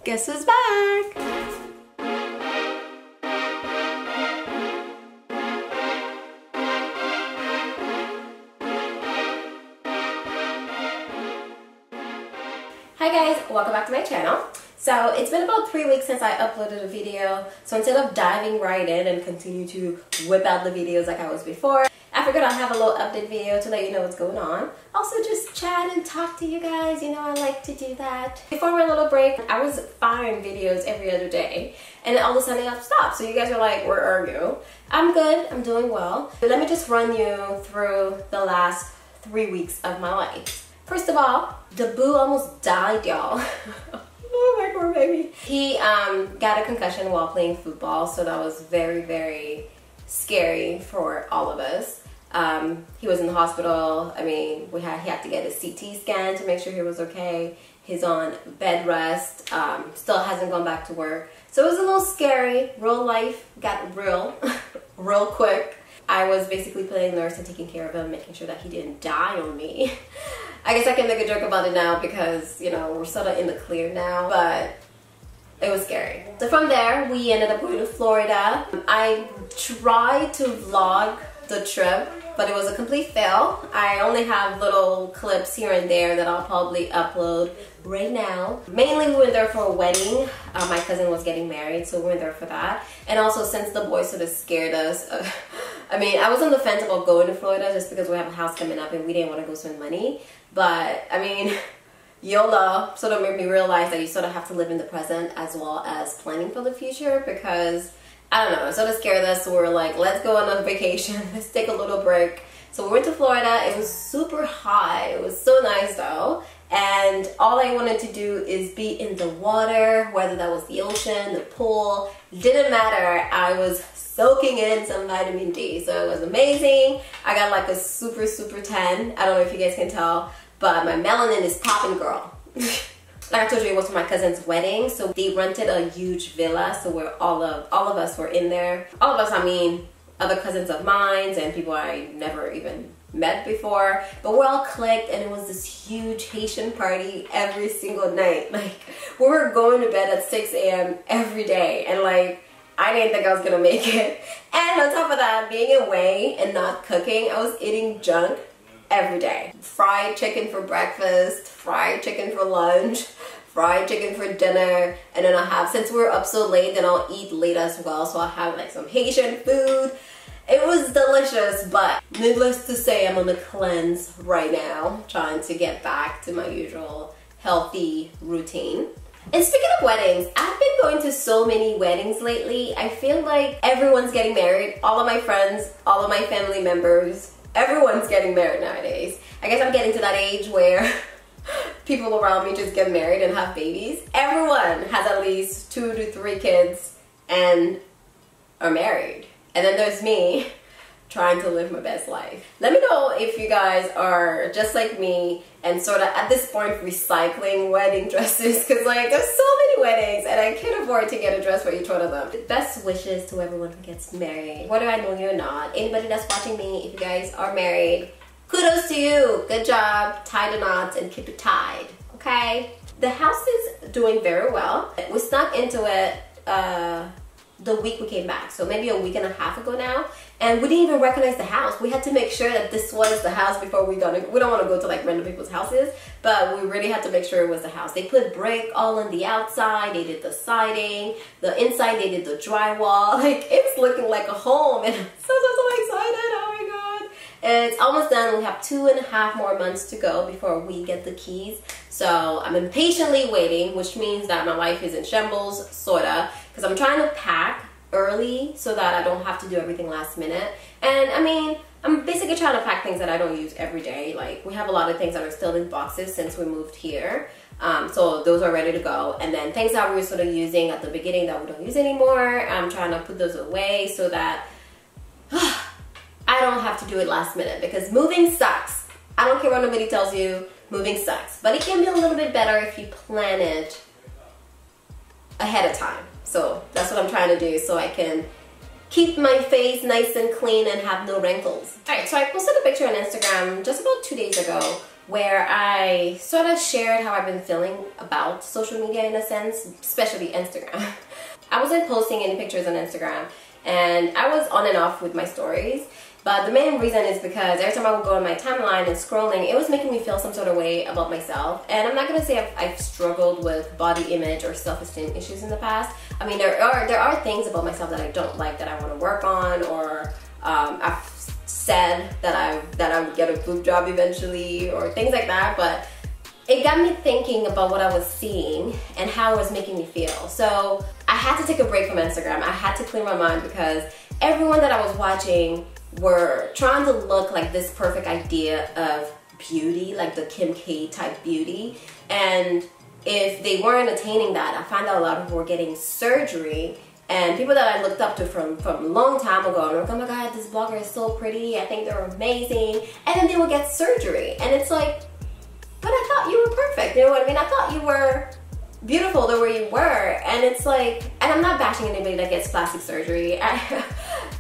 Guess who's back? Hi guys, welcome back to my channel. So it's been about 3 weeks since I uploaded a video, so instead of diving right in and continue to whip out the videos like I was before, I figured I'd have a little update video to let you know what's going on. Also just chat and talk to you guys, you know I like to do that. Before my little break, I was firing videos every other day, and then all of a sudden I stopped. So you guys are like, where are you? I'm good, I'm doing well. But let me just run you through the last 3 weeks of my life. First of all, the boo almost died, y'all. Oh my poor baby. He got a concussion while playing football, so that was very, very scary for all of us. He was in the hospital. I mean, he had to get a CT scan to make sure he was okay. He's on bed rest, still hasn't gone back to work. So it was a little scary. Real life got real, real quick. I was basically playing nurse and taking care of him, making sure that he didn't die on me. I guess I can make a joke about it now because, you know, we're sort of in the clear now, but it was scary. So from there, we ended up going to Florida. I tried to vlog the trip, but it was a complete fail. I only have little clips here and there that I'll probably upload right now. Mainly we went there for a wedding. My cousin was getting married, so we went there for that. And also since the boys sort of scared us, I mean, I was on the fence about going to Florida just because we have a house coming up and we didn't want to go spend money. But I mean, YOLO sort of made me realize that you sort of have to live in the present as well as planning for the future, because I don't know, it sort of scared us. So we were like, let's go on a vacation, let's take a little break. So we went to Florida. It was super hot. It was so nice though. And all I wanted to do is be in the water, whether that was the ocean, the pool, didn't matter. I was soaking in some vitamin D. So it was amazing. I got like a super, super tan. I don't know if you guys can tell, but my melanin is popping, girl. Like I told you, it was for my cousin's wedding, so they rented a huge villa, so where all of us were in there. All of us, I mean, other cousins of mine and people I never even met before, but we're all clicked, and it was this huge Haitian party every single night. Like, we were going to bed at 6 a.m. every day, and like, I didn't think I was gonna make it. And on top of that, being away and not cooking, I was eating junk every day. Fried chicken for breakfast, fried chicken for lunch, fried chicken for dinner, and then I'll have, since we're up so late, then I'll eat late as well, so I'll have like some Haitian food. It was delicious, but needless to say, I'm on a cleanse right now, trying to get back to my usual healthy routine. And speaking of weddings, I've been going to so many weddings lately. I feel like everyone's getting married. All of my friends, all of my family members, everyone's getting married nowadays. I guess I'm getting to that age where people around me just get married and have babies. Everyone has at least 2 to 3 kids and are married. And then there's me trying to live my best life. Let me know if you guys are just like me and sort of at this point recycling wedding dresses, because like there's so many weddings and I can't afford to get a dress for each one of them. Best wishes to everyone who gets married. Whether I know you or not, anybody that's watching me, if you guys are married, kudos to you. Good job. Tie the knots and keep it tied. Okay? The house is doing very well. We snuck into it the week we came back, so maybe a week and a half ago now, and we didn't even recognize the house. We had to make sure that this was the house before we don't want to go to like random people's houses, but we really had to make sure it was the house. They put brick all on the outside, they did the siding, the inside they did the drywall. Like, it's looking like a home, and I'm so excited. Oh my god. And it's almost done. We have 2.5 more months to go before we get the keys. So I'm impatiently waiting, which means that my life is in shambles, sorta, because I'm trying to pack early so that I don't have to do everything last minute. And I mean, I'm basically trying to pack things that I don't use every day. Like, we have a lot of things that are still in boxes since we moved here. So those are ready to go. And then things that we were sort of using at the beginning that we don't use anymore, I'm trying to put those away so that I don't have to do it last minute, because moving sucks. I don't care what nobody tells you, moving sucks. But it can be a little bit better if you plan it ahead of time. So that's what I'm trying to do, so I can keep my face nice and clean and have no wrinkles. Alright, so I posted a picture on Instagram just about 2 days ago where I sort of shared how I've been feeling about social media in a sense, especially Instagram. I wasn't posting any pictures on Instagram, and I was on and off with my stories. But the main reason is because every time I would go on my timeline and scrolling, it was making me feel some sort of way about myself. And I'm not going to say I've struggled with body image or self-esteem issues in the past. I mean, there are things about myself that I don't like, that I want to work on, or I've said that I would get a boob job eventually, or things like that. But it got me thinking about what I was seeing and how it was making me feel. So I had to take a break from Instagram. I had to clear my mind because everyone that I was watching were trying to look like this perfect idea of beauty, like the Kim K type beauty. And if they weren't attaining that, I found out a lot of people were getting surgery. And people that I looked up to from a long time ago, and I'm like, oh my God, this blogger is so pretty, I think they're amazing. And then they will get surgery. And it's like, but I thought you were perfect, you know what I mean? I thought you were beautiful the way you were. And it's like, and I'm not bashing anybody that gets plastic surgery.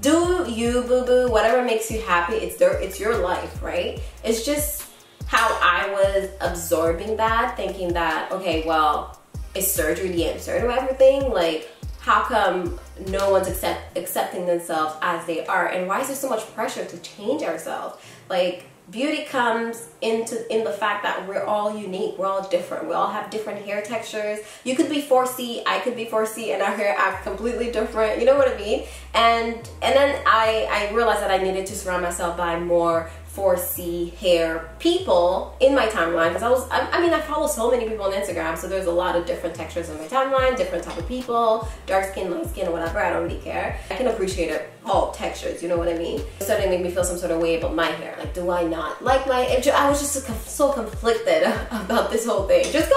Do you, boo-boo, whatever makes you happy, it's your life, right? It's just how I was absorbing that, thinking that, okay, well, is surgery the answer to everything? Like, how come no one's accepting themselves as they are? And why is there so much pressure to change ourselves? Like, beauty comes in the fact that we're all unique, we're all different, we all have different hair textures. You could be 4C, I could be 4C, and our hair act completely different, you know what I mean? And then I realized that I needed to surround myself by more 4C hair people in my timeline, because I mean I follow so many people on Instagram, so there's a lot of different textures on my timeline, different type of people, dark skin, light skin, or whatever. I don't really care. I can appreciate it, all textures, you know what I mean? It started to make me feel some sort of way about my hair. Like, do I not like my hair? I was just so conflicted about this whole thing. Just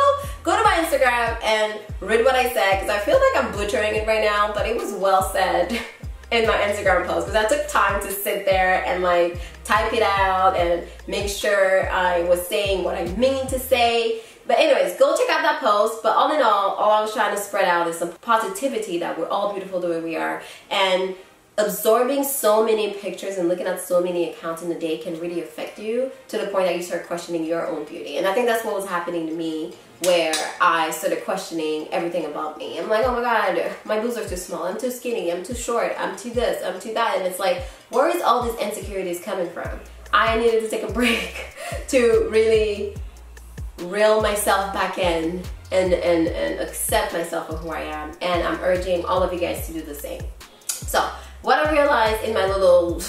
go to my Instagram and read what I said, because I feel like I'm butchering it right now, but it was well said in my Instagram post, because I took time to sit there and like type it out and make sure I was saying what I mean to say. But anyways, go check out that post. But all in all I was trying to spread out is some positivity that we're all beautiful the way we are. And absorbing so many pictures and looking at so many accounts in a day can really affect you to the point that you start questioning your own beauty. And I think that's what was happening to me, where I started questioning everything about me. I'm like, oh my God, my boobs are too small, I'm too skinny, I'm too short, I'm too this, I'm too that. And it's like, where is all these insecurities coming from? I needed to take a break to really reel myself back in and accept myself for who I am. And I'm urging all of you guys to do the same. So what I realized in my little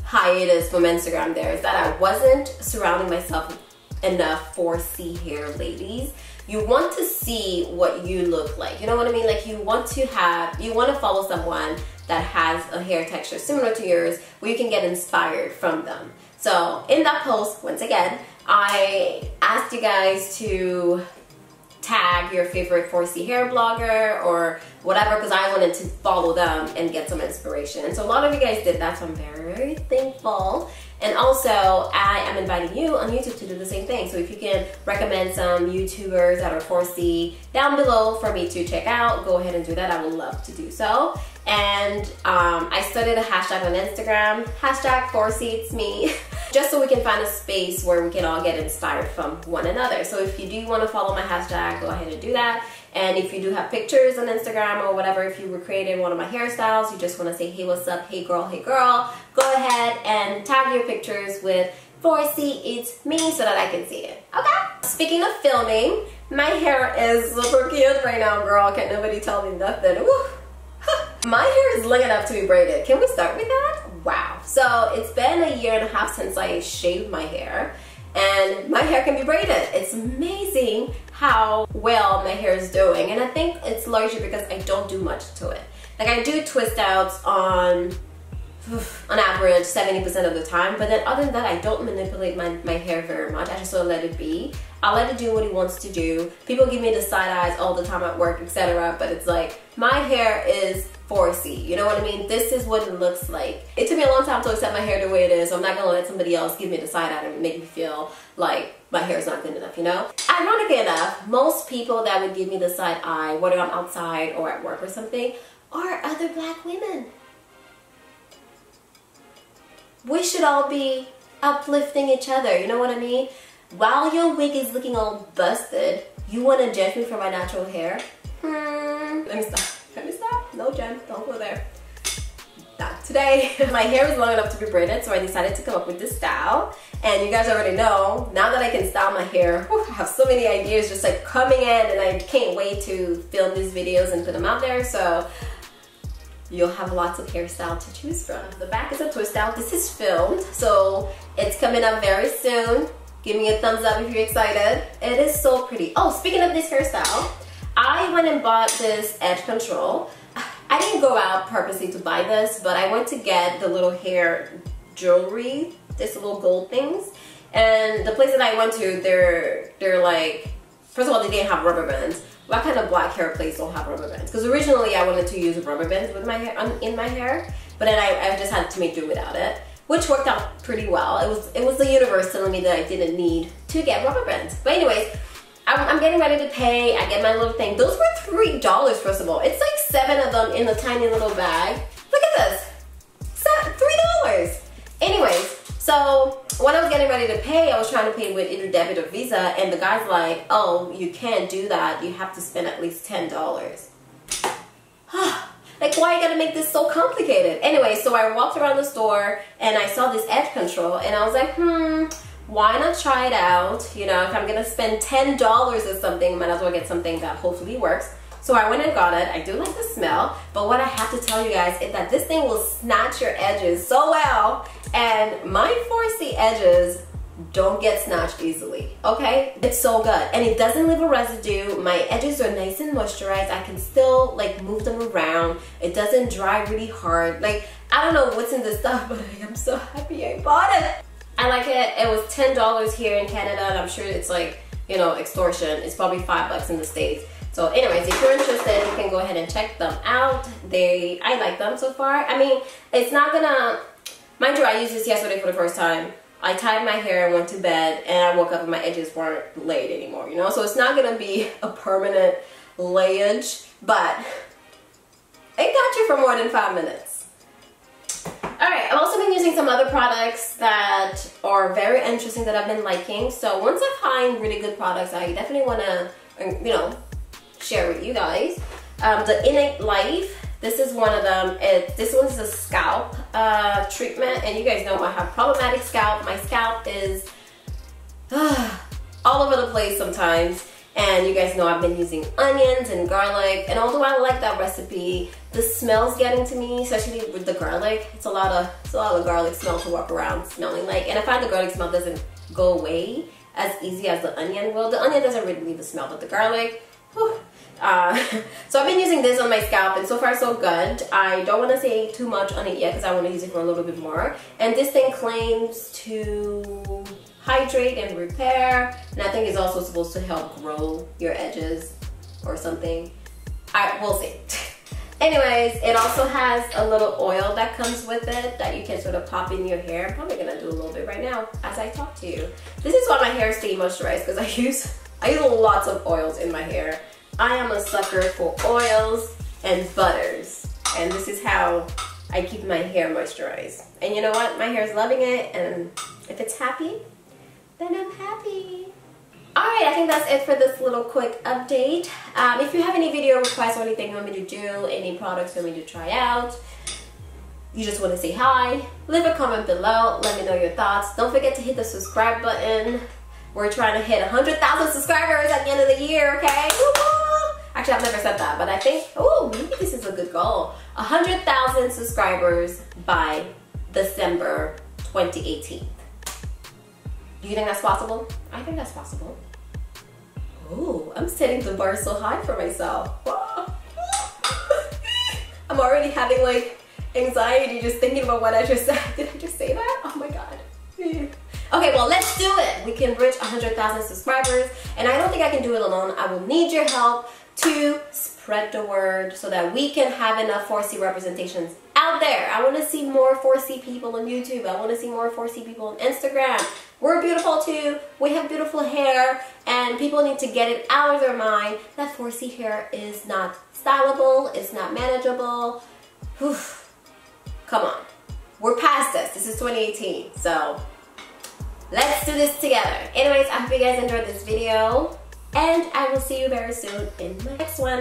hiatus from Instagram there is that I wasn't surrounding myself with enough 4C hair ladies. You want to see what you look like, you know what I mean? Like, you want to follow someone that has a hair texture similar to yours, where you can get inspired from them. So in that post, once again, I asked you guys to tag your favorite 4C hair blogger or whatever, because I wanted to follow them and get some inspiration. And so a lot of you guys did that, so I'm very, very thankful. And also, I am inviting you on YouTube to do the same thing. So if you can recommend some YouTubers that are 4C down below for me to check out, go ahead and do that. I would love to do so. And I started a hashtag on Instagram, hashtag 4CitsMe, just so we can find a space where we can all get inspired from one another. So if you do want to follow my hashtag, go ahead and do that. And if you do have pictures on Instagram or whatever, if you recreated one of my hairstyles, you just want to say, hey, what's up, hey girl, go ahead and tag your pictures with 4CitsMe so that I can see it, okay? Speaking of filming, my hair is super cute right now, girl. Can't nobody tell me nothing. Woo. My hair is long enough to be braided. Can we start with that? Wow. So it's been a year and a half since I shaved my hair, and my hair can be braided. It's amazing how well my hair is doing, and I think it's largely because I don't do much to it. Like, I do twist outs on average 70% of the time, but then other than that, I don't manipulate my hair very much. I just sort of let it be. I'll let it do what it wants to do. People give me the side eyes all the time at work, etc., but it's like, my hair is 4C, you know what I mean? This is what it looks like. It took me a long time to accept my hair the way it is, so I'm not gonna let somebody else give me the side eye and make me feel like my hair is not good enough, you know? Ironically enough, most people that would give me the side eye, whether I'm outside or at work or something, are other black women. We should all be uplifting each other, you know what I mean? while your wig is looking all busted, you want to judge me for my natural hair? Let me stop. Let me stop. No, Jen, don't go there. Not today. My hair is long enough to be braided, so I decided to come up with this style. And you guys already know, now that I can style my hair, whew, I have so many ideas just like coming in, and I can't wait to film these videos and put them out there. So you'll have lots of hairstyle to choose from. The back is a twist out. This is filmed, so it's coming up very soon. Give me a thumbs up if you're excited. It is so pretty. Oh, speaking of this hairstyle, I went and bought this edge control. I didn't go out purposely to buy this, but I went to get the little hair jewelry, this little gold things. And the place that I went to, they're like, first of all, they didn't have rubber bands. What kind of black hair place don't have rubber bands? Because originally I wanted to use rubber bands with my hair, in my hair, but then I just had to make do without it, which worked out pretty well. It was the universe telling me that I didn't need to get rubber bands. But anyways, I'm getting ready to pay. I get my little thing. Those were $3, first of all. It's like 7 of them in a tiny little bag. Look at this. $3. Anyways, so when I was getting ready to pay, I was trying to pay with either debit or Visa, and the guy's like, oh, you can't do that. You have to spend at least $10. Like, why you gotta make this so complicated? Anyway, so I walked around the store and I saw this edge control, and I was like, why not try it out? You know, if I'm gonna spend $10 or something, might as well get something that hopefully works. So I went and got it. I do like the smell, but what I have to tell you guys is that this thing will snatch your edges so well, and my 4C edges don't get snatched easily, okay? It's so good, and it doesn't leave a residue. My edges are nice and moisturized. I can still like move them around. It doesn't dry really hard. Like, I don't know what's in this stuff, but I am so happy I bought it. I like it. It was $10 here in Canada, and I'm sure it's like, you know, extortion. It's probably $5 in the States. So anyways, if you're interested, you can go ahead and check them out. I like them so far. I mean, it's not gonna, mind you, I used this yesterday for the first time. I tied my hair and went to bed, and I woke up and my edges weren't laid anymore, you know? So it's not gonna be a permanent layage, but it got you for more than 5 minutes. Alright, I've also been using some other products that are very interesting that I've been liking. So once I find really good products, I definitely want to, you know, share with you guys. The Innate Life, this is one of them. This one's a scalp treatment, and you guys know I have problematic scalp. My scalp is all over the place sometimes, and you guys know I've been using onions and garlic, and although I like that recipe, the smell's getting to me, especially with the garlic. It's a lot of garlic smell to walk around smelling like, and I find the garlic smell doesn't go away as easy as the onion will. The onion doesn't really leave the smell, but the garlic, whew. So I've been using this on my scalp, and so far so good. I don't want to say too much on it yet because I want to use it for a little bit more. And this thing claims to hydrate and repair, and I think it's also supposed to help grow your edges or something. We'll see. Anyways, it also has a little oil that comes with it that you can sort of pop in your hair. I'm probably gonna do a little bit right now as I talk to you. This is why my hair stays moisturized, because I use lots of oils in my hair. I am a sucker for oils and butters, and this is how I keep my hair moisturized. And you know what? My hair is loving it, and if it's happy, then I'm happy. Alright, I think that's it for this little quick update. If you have any video requests or anything you want me to do, any products you want me to try out, you just want to say hi, leave a comment below, let me know your thoughts. Don't forget to hit the subscribe button. We're trying to hit 100,000 subscribers at the end of the year, okay? Woo-hoo! Actually, I've never said that, but I think, oh, maybe this is a good goal. 100,000 subscribers by December 2018. Do you think that's possible? I think that's possible. Oh, I'm setting the bar so high for myself. I'm already having like anxiety just thinking about what I just said. Did I just say that? Oh my god. Okay, well, let's do it. We can reach 100,000 subscribers, and I don't think I can do it alone. I will need your help to spread the word so that we can have enough 4C representations out there. I want to see more 4C people on YouTube. I want to see more 4C people on Instagram. We're beautiful too. We have beautiful hair, and people need to get it out of their mind that 4C hair is not stylable, it's not manageable. Whew. Come on. We're past this. This is 2018, so Let's do this together. Anyways, I hope you guys enjoyed this video, and I will see you very soon in my next one.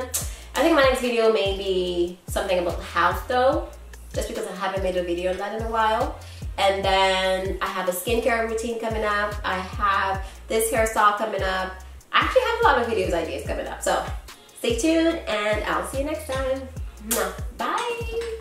I think my next video may be something about the house though, just because I haven't made a video on that in a while. And then I have a skincare routine coming up. I have this hairstyle coming up. I actually have a lot of videos ideas coming up. So stay tuned and I'll see you next time. Bye.